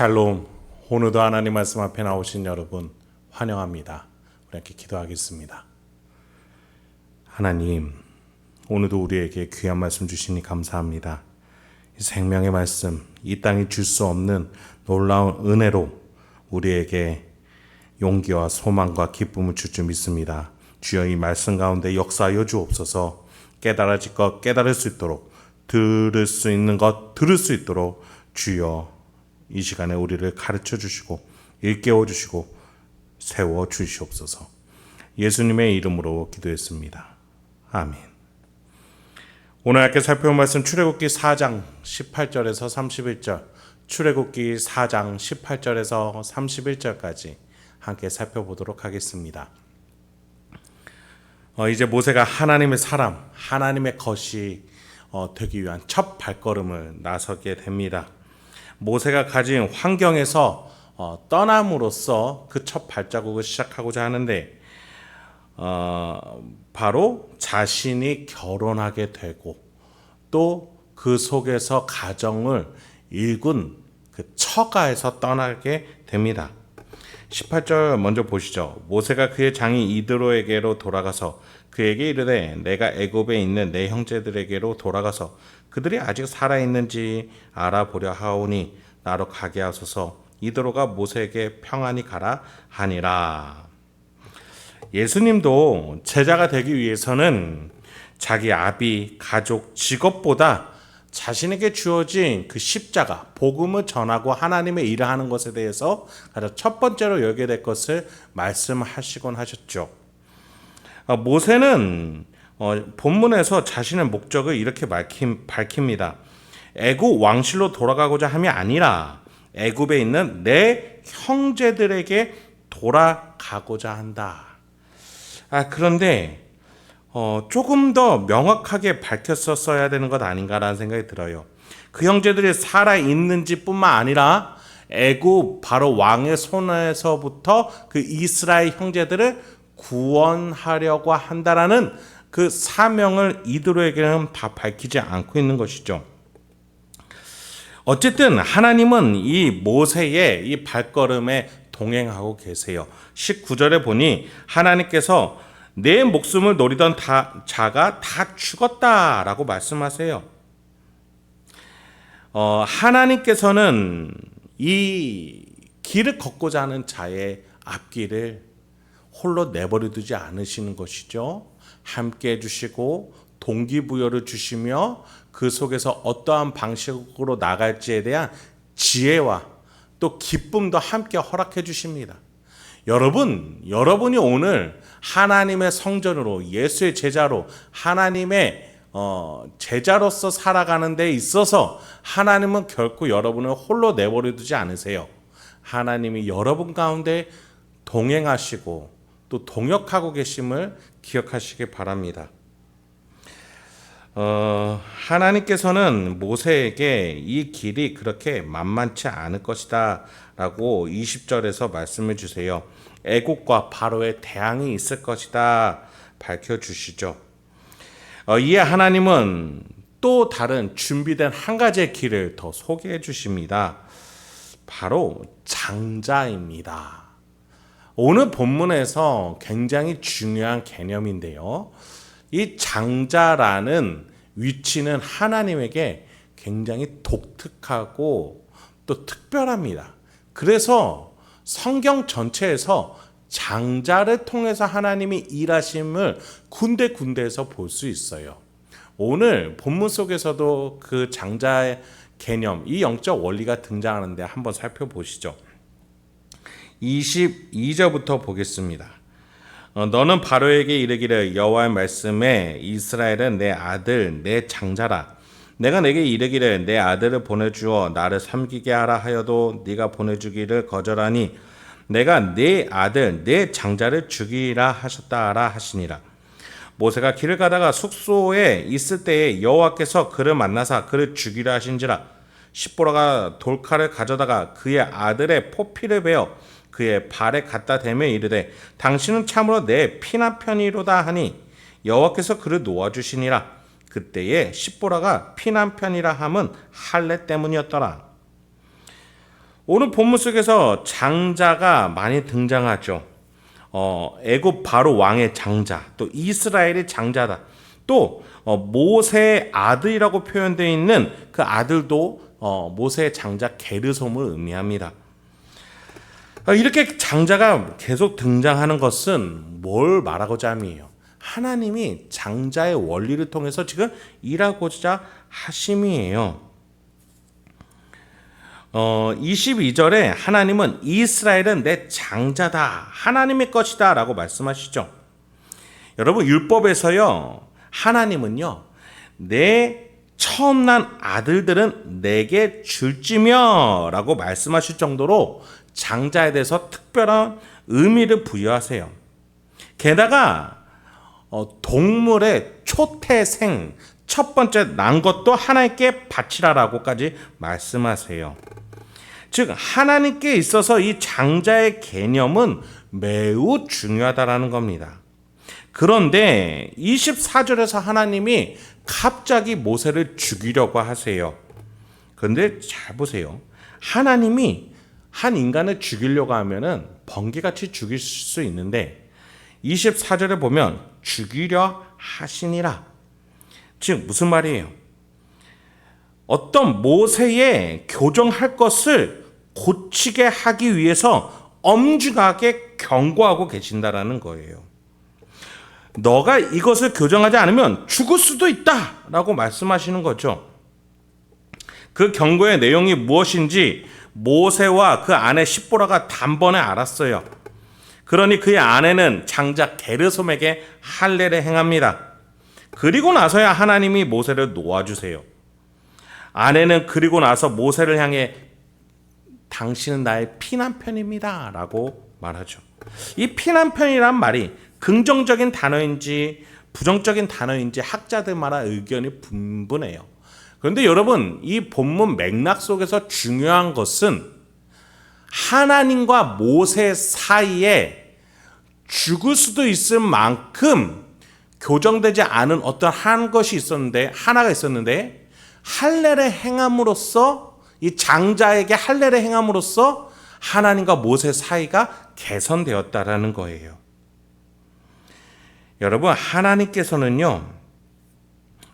샬롬, 오늘도 하나님 말씀 앞에 나오신 여러분 환영합니다. 우리 함께 기도하겠습니다. 하나님, 오늘도 우리에게 귀한 말씀 주시니 감사합니다. 이 생명의 말씀, 이 땅이 줄 수 없는 놀라운 은혜로 우리에게 용기와 소망과 기쁨을 줄 줄 믿습니다. 주여 이 말씀 가운데 역사하여 주옵소서. 깨달아질 것 깨달을 수 있도록, 들을 수 있는 것 들을 수 있도록 주여 이 시간에 우리를 가르쳐 주시고 일깨워 주시고 세워 주시옵소서. 예수님의 이름으로 기도했습니다. 아멘. 오늘 함께 살펴볼 말씀 출애굽기 4장 18절에서 31절, 출애굽기 4장 18절에서 31절까지 함께 살펴보도록 하겠습니다. 이제 모세가 하나님의 사람, 하나님의 것이 되기 위한 첫 발걸음을 나서게 됩니다. 모세가 가진 환경에서 떠남으로써 그 첫 발자국을 시작하고자 하는데 바로 자신이 결혼하게 되고 또 그 속에서 가정을 일군 그 처가에서 떠나게 됩니다. 18절 먼저 보시죠. 모세가 그의 장인 이드로에게로 돌아가서 그에게 이르되 내가 애굽에 있는 내 형제들에게로 돌아가서 그들이 아직 살아있는지 알아보려 하오니 나로 가게 하소서. 이드로가 모세에게 평안히 가라 하니라. 예수님도 제자가 되기 위해서는 자기 아비, 가족, 직업보다 자신에게 주어진 그 십자가, 복음을 전하고 하나님의 일을 하는 것에 대해서 가장 첫 번째로 여기게 될 것을 말씀하시곤 하셨죠. 모세는 본문에서 자신의 목적을 이렇게 밝힙니다. 애굽 왕실로 돌아가고자 함이 아니라 애굽에 있는 내 형제들에게 돌아가고자 한다. 그런데 조금 더 명확하게 밝혔었어야 되는 것 아닌가라는 생각이 들어요. 그 형제들이 살아있는지 뿐만 아니라 애굽 바로 왕의 손에서부터 그 이스라엘 형제들을 구원하려고 한다라는 그 사명을 이드로에게는 다 밝히지 않고 있는 것이죠. 어쨌든 하나님은 이 모세의 이 발걸음에 동행하고 계세요. 19절에 보니 하나님께서 내 목숨을 노리던 자가 다 죽었다라고 말씀하세요. 하나님께서는 이 길을 걷고자 하는 자의 앞길을 홀로 내버려 두지 않으시는 것이죠. 함께 해주시고 동기부여를 주시며 그 속에서 어떠한 방식으로 나갈지에 대한 지혜와 또 기쁨도 함께 허락해 주십니다. 여러분이 오늘 하나님의 성전으로 예수의 제자로 하나님의 제자로서 살아가는 데 있어서 하나님은 결코 여러분을 홀로 내버려 두지 않으세요. 하나님이 여러분 가운데 동행하시고 또 동역하고 계심을 기억하시기 바랍니다. 하나님께서는 모세에게 이 길이 그렇게 만만치 않을 것이다 라고 20절에서 말씀해 주세요. 애국과 바로의 대항이 있을 것이다 밝혀주시죠. 이에 하나님은 또 다른 준비된 한 가지의 길을 더 소개해 주십니다. 바로 장자입니다. 오늘 본문에서 굉장히 중요한 개념인데요. 이 장자라는 위치는 하나님에게 굉장히 독특하고 또 특별합니다. 그래서 성경 전체에서 장자를 통해서 하나님이 일하심을 군데군데에서 볼 수 있어요. 오늘 본문 속에서도 그 장자의 개념, 이 영적 원리가 등장하는데 한번 살펴보시죠. 22절부터 보겠습니다. 너는 바로에게 이르기를 여호와의 말씀에 이스라엘은 내 아들 내 장자라. 내가 내게 이르기를 내 아들을 보내주어 나를 섬기게 하라 하여도 네가 보내주기를 거절하니 내가 내 아들 내 장자를 죽이라 하셨다라 하시니라. 모세가 길을 가다가 숙소에 있을 때에 여호와께서 그를 만나사 그를 죽이라 하신지라. 십보라가 돌칼을 가져다가 그의 아들의 포피를 베어 그의 발에 갖다 대며 이르되 당신은 참으로 내 피난편이로다 하니 여호와께서 그를 놓아주시니라. 그때에 십보라가 피난편이라 함은 할례 때문이었더라. 오늘 본문 속에서 장자가 많이 등장하죠. 애굽 바로 왕의 장자, 또 이스라엘의 장자다. 또 모세의 아들이라고 표현되어 있는 그 아들도 모세의 장자 게르솜을 의미합니다. 이렇게 장자가 계속 등장하는 것은 뭘 말하고자 함이에요? 하나님이 장자의 원리를 통해서 지금 일하고자 하심이에요. 22절에 하나님은 이스라엘은 내 장자다, 하나님의 것이다 라고 말씀하시죠. 여러분, 율법에서요, 하나님은요, 내 처음 난 아들들은 내게 줄지며 라고 말씀하실 정도로 장자에 대해서 특별한 의미를 부여하세요. 게다가 동물의 초태생, 첫 번째 난 것도 하나님께 바치라라고까지 말씀하세요. 즉 하나님께 있어서 이 장자의 개념은 매우 중요하다라는 겁니다. 그런데 24절에서 하나님이 갑자기 모세를 죽이려고 하세요. 그런데 잘 보세요. 하나님이 한 인간을 죽이려고 하면은 번개같이 죽일 수 있는데 24절에 보면 죽이려 하시니라. 즉 무슨 말이에요? 어떤 모세의 교정할 것을 고치게 하기 위해서 엄중하게 경고하고 계신다라는 거예요. 너가 이것을 교정하지 않으면 죽을 수도 있다라고 말씀하시는 거죠. 그 경고의 내용이 무엇인지 모세와 그 아내 십보라가 단번에 알았어요. 그러니 그의 아내는 장자 게르솜에게 할례를 행합니다. 그리고 나서야 하나님이 모세를 놓아주세요. 아내는 그리고 나서 모세를 향해 당신은 나의 피난편입니다 라고 말하죠. 이 피난편이란 말이 긍정적인 단어인지 부정적인 단어인지 학자들마다 의견이 분분해요. 그런데 여러분, 이 본문 맥락 속에서 중요한 것은 하나님과 모세 사이에 죽을 수도 있을 만큼 교정되지 않은 어떤 하나가 있었는데 할례를 행함으로써, 이 장자에게 할례를 행함으로써 하나님과 모세 사이가 개선되었다라는 거예요. 여러분, 하나님께서는요,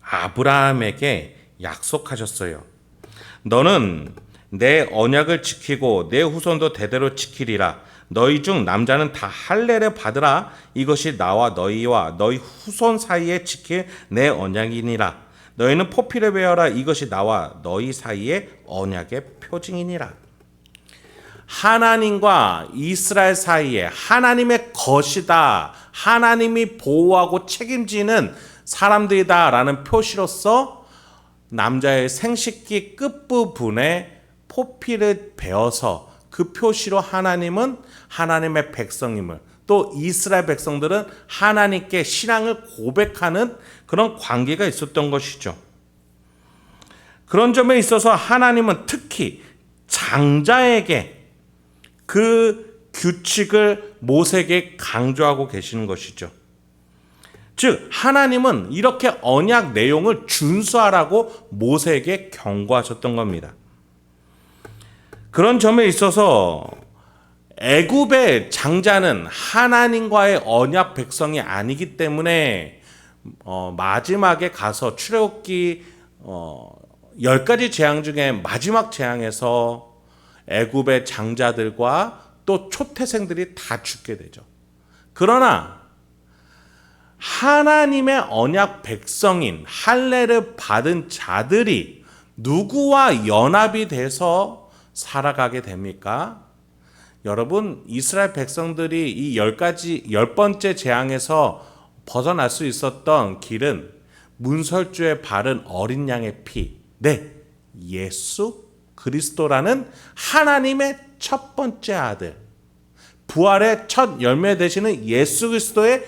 아브라함에게 약속하셨어요. 너는 내 언약을 지키고 내 후손도 대대로 지키리라. 너희 중 남자는 다 할례를 받으라. 이것이 나와 너희와 너희 후손 사이에 지킬 내 언약이니라. 너희는 포피를 베어라. 이것이 나와 너희 사이의 언약의 표징이니라. 하나님과 이스라엘 사이에 하나님의 것이다, 하나님이 보호하고 책임지는 사람들이다라는 표시로서 남자의 생식기 끝부분에 포피를 베어서 그 표시로 하나님은 하나님의 백성임을, 또 이스라엘 백성들은 하나님께 신앙을 고백하는 그런 관계가 있었던 것이죠. 그런 점에 있어서 하나님은 특히 장자에게 그 규칙을 모세에게 강조하고 계시는 것이죠. 즉 하나님은 이렇게 언약 내용을 준수하라고 모세에게 경고하셨던 겁니다. 그런 점에 있어서 애굽의 장자는 하나님과의 언약 백성이 아니기 때문에 마지막에 가서 출애굽기 10가지 재앙 중에 마지막 재앙에서 애굽의 장자들과 또 초태생들이 다 죽게 되죠. 그러나 하나님의 언약 백성인 할례를 받은 자들이 누구와 연합이 돼서 살아가게 됩니까? 여러분, 이스라엘 백성들이 이 10번째 재앙에서 벗어날 수 있었던 길은 문설주에 바른 어린 양의 피, 예수 그리스도라는 하나님의 첫 번째 아들, 부활의 첫 열매 되시는 예수 그리스도라는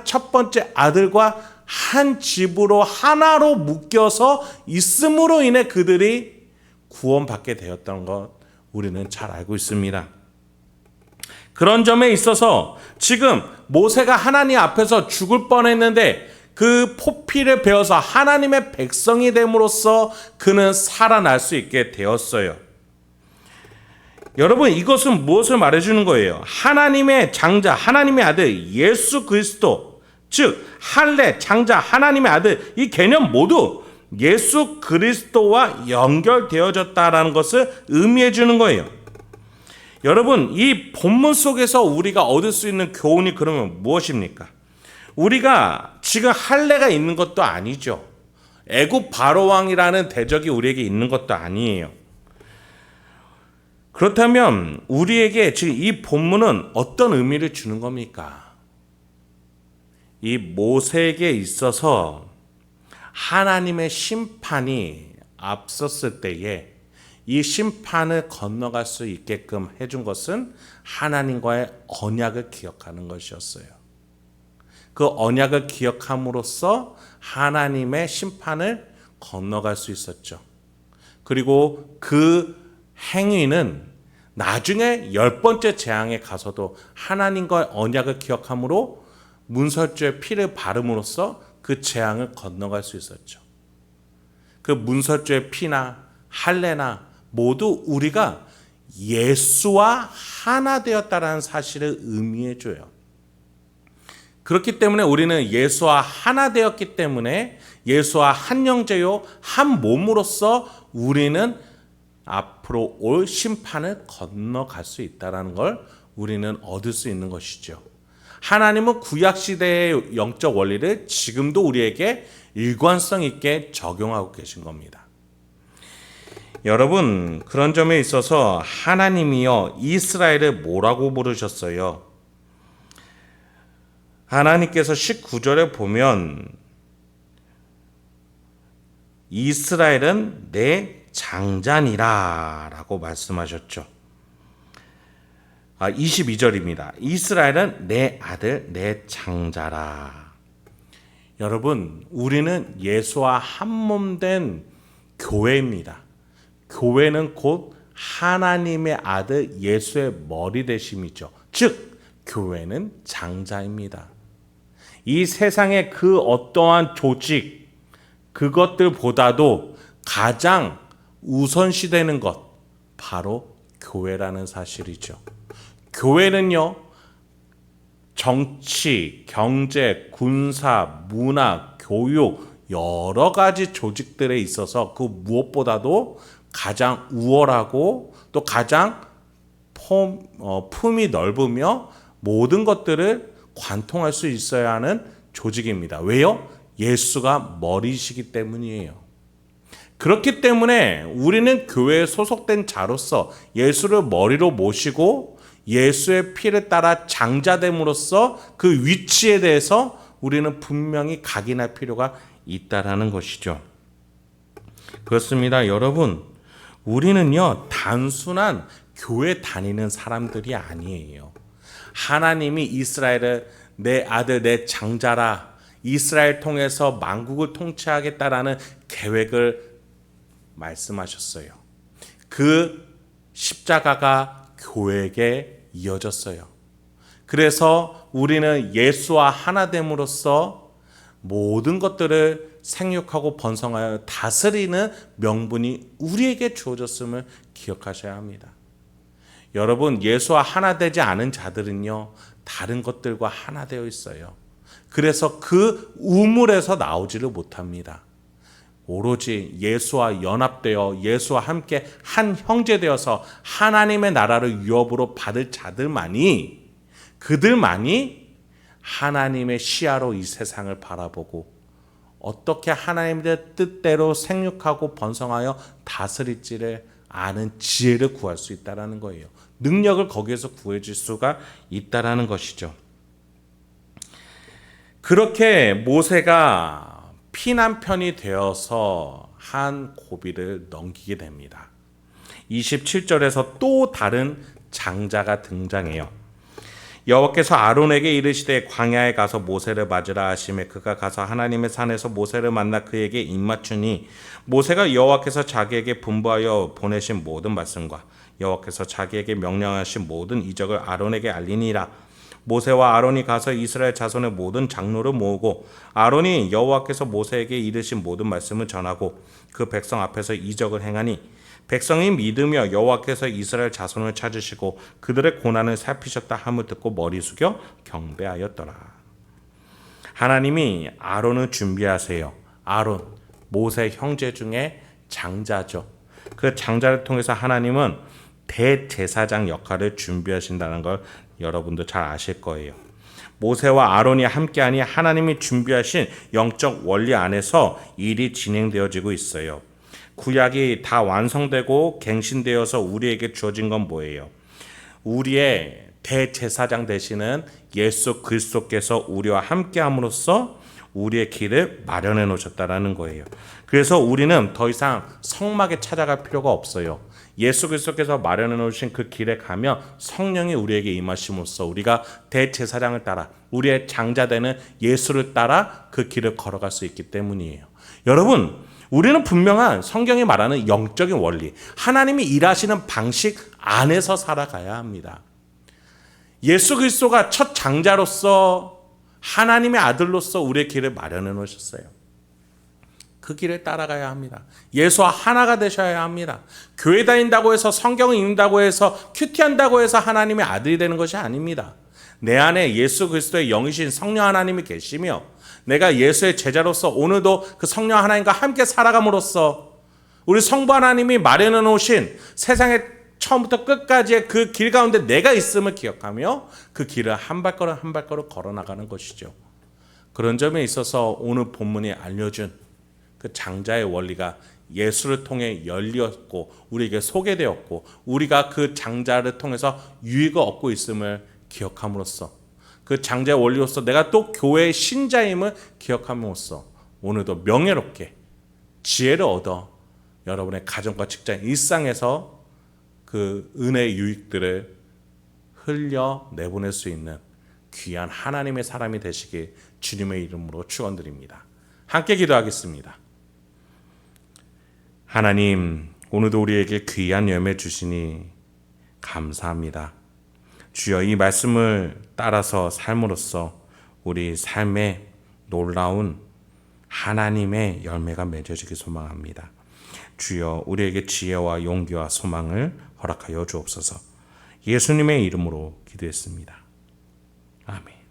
첫 번째 아들과 한 집으로 하나로 묶여서 있음으로 인해 그들이 구원받게 되었던 것 우리는 잘 알고 있습니다. 그런 점에 있어서 지금 모세가 하나님 앞에서 죽을 뻔했는데 그 포피를 베어서 하나님의 백성이 됨으로써 그는 살아날 수 있게 되었어요. 여러분, 이것은 무엇을 말해주는 거예요? 하나님의 장자, 하나님의 아들 예수 그리스도, 즉 할례, 장자, 하나님의 아들, 이 개념 모두 예수 그리스도와 연결되어졌다라는 것을 의미해 주는 거예요. 여러분, 이 본문 속에서 우리가 얻을 수 있는 교훈이 그러면 무엇입니까? 우리가 지금 할례가 있는 것도 아니죠. 애굽 바로 왕이라는 대적이 우리에게 있는 것도 아니에요. 그렇다면 우리에게 지금 이 본문은 어떤 의미를 주는 겁니까? 이 모세에게 있어서 하나님의 심판이 앞섰을 때에 이 심판을 건너갈 수 있게끔 해준 것은 하나님과의 언약을 기억하는 것이었어요. 그 언약을 기억함으로써 하나님의 심판을 건너갈 수 있었죠. 그리고 그 행위는 나중에 10번째 재앙에 가서도 하나님과의 언약을 기억함으로 문설주의 피를 바름으로써 그 재앙을 건너갈 수 있었죠. 그 문설주의 피나 할례나 모두 우리가 예수와 하나 되었다라는 사실을 의미해 줘요. 그렇기 때문에 우리는 예수와 하나 되었기 때문에 예수와 한 형제요 한 몸으로서 우리는 앞으로 올 심판을 건너갈 수 있다는 걸 우리는 얻을 수 있는 것이죠. 하나님은 구약시대의 영적 원리를 지금도 우리에게 일관성 있게 적용하고 계신 겁니다. 여러분, 그런 점에 있어서 하나님이요 이스라엘을 뭐라고 부르셨어요? 하나님께서 19절에 보면 이스라엘은 내 장자니라 라고 말씀하셨죠. 22절입니다. 이스라엘은 내 아들 내 장자라. 여러분, 우리는 예수와 한 몸 된 교회입니다. 교회는 곧 하나님의 아들 예수의 머리 되심이죠. 즉 교회는 장자입니다. 이 세상의 그 어떠한 조직, 그것들보다도 가장 우선시되는 것, 바로 교회라는 사실이죠. 교회는요, 정치, 경제, 군사, 문화, 교육, 여러 가지 조직들에 있어서 그 무엇보다도 가장 우월하고 또 가장 품이 넓으며 모든 것들을 관통할 수 있어야 하는 조직입니다. 왜요? 예수가 머리시기 때문이에요. 그렇기 때문에 우리는 교회에 소속된 자로서 예수를 머리로 모시고 예수의 피를 따라 장자됨으로써 그 위치에 대해서 우리는 분명히 각인할 필요가 있다라는 것이죠. 그렇습니다. 여러분, 우리는요 단순한 교회 다니는 사람들이 아니에요. 하나님이 이스라엘을 내 아들 내 장자라, 이스라엘 통해서 만국을 통치하겠다라는 계획을 말씀하셨어요. 그 십자가가 교회에게 이어졌어요. 그래서 우리는 예수와 하나 됨으로써 모든 것들을 생육하고 번성하여 다스리는 명분이 우리에게 주어졌음을 기억하셔야 합니다. 여러분, 예수와 하나 되지 않은 자들은요 다른 것들과 하나 되어 있어요. 그래서 그 우물에서 나오지를 못합니다. 오로지 예수와 연합되어 예수와 함께 한 형제 되어서 하나님의 나라를 유업으로 받을 자들만이, 그들만이 하나님의 시야로 이 세상을 바라보고 어떻게 하나님의 뜻대로 생육하고 번성하여 다스릴지를 아는 지혜를 구할 수 있다는 거예요. 능력을 거기에서 구해줄 수가 있다는 것이죠. 그렇게 모세가 피난편이 되어서 한 고비를 넘기게 됩니다. 27절에서 또 다른 장자가 등장해요. 여호와께서 아론에게 이르시되 광야에 가서 모세를 맞으라 하시매 그가 가서 하나님의 산에서 모세를 만나 그에게 입맞추니 모세가 여호와께서 자기에게 분부하여 보내신 모든 말씀과 여호와께서 자기에게 명령하신 모든 이적을 아론에게 알리니라. 모세와 아론이 가서 이스라엘 자손의 모든 장로를 모으고 아론이 여호와께서 모세에게 이르신 모든 말씀을 전하고 그 백성 앞에서 이적을 행하니 백성이 믿으며 여호와께서 이스라엘 자손을 찾으시고 그들의 고난을 살피셨다 함을 듣고 머리 숙여 경배하였더라. 하나님이 아론을 준비하세요. 아론, 모세 형제 중에 장자죠. 그 장자를 통해서 하나님은 대제사장 역할을 준비하신다는 걸 여러분도 잘 아실 거예요. 모세와 아론이 함께하니 하나님이 준비하신 영적 원리 안에서 일이 진행되어지고 있어요. 구약이 다 완성되고 갱신되어서 우리에게 주어진 건 뭐예요? 우리의 대제사장 되시는 예수 그리스도께서 우리와 함께함으로써 우리의 길을 마련해 놓으셨다라는 거예요. 그래서 우리는 더 이상 성막에 찾아갈 필요가 없어요. 예수 그리스도께서 마련해 놓으신 그 길에 가면 성령이 우리에게 임하심으로써 우리가 대제사장을 따라 우리의 장자되는 예수를 따라 그 길을 걸어갈 수 있기 때문이에요. 여러분, 우리는 분명한 성경이 말하는 영적인 원리, 하나님이 일하시는 방식 안에서 살아가야 합니다. 예수 그리스도가 첫 장자로서 하나님의 아들로서 우리의 길을 마련해 놓으셨어요. 그 길을 따라가야 합니다. 예수와 하나가 되셔야 합니다. 교회 다닌다고 해서 성경을 읽는다고 해서 큐티한다고 해서 하나님의 아들이 되는 것이 아닙니다. 내 안에 예수 그리스도의 영이신 성령 하나님이 계시며 내가 예수의 제자로서 오늘도 그 성령 하나님과 함께 살아감으로써 우리 성부 하나님이 마련해 놓으신 세상의 처음부터 끝까지의 그 길 가운데 내가 있음을 기억하며 그 길을 한 발걸음 한 발걸음 걸어나가는 것이죠. 그런 점에 있어서 오늘 본문이 알려준 그 장자의 원리가 예수를 통해 열렸고 우리에게 소개되었고 우리가 그 장자를 통해서 유익을 얻고 있음을 기억함으로써 그 장자의 원리로서 내가 또 교회의 신자임을 기억함으로써 오늘도 명예롭게 지혜를 얻어 여러분의 가정과 직장 일상에서 그 은혜의 유익들을 흘려 내보낼 수 있는 귀한 하나님의 사람이 되시길 주님의 이름으로 축원드립니다. 함께 기도하겠습니다. 하나님, 오늘도 우리에게 귀한 열매 주시니 감사합니다. 주여, 이 말씀을 따라서 삶으로써 우리 삶에 놀라운 하나님의 열매가 맺어지길 소망합니다. 주여, 우리에게 지혜와 용기와 소망을 허락하여 주옵소서. 예수님의 이름으로 기도했습니다. 아멘.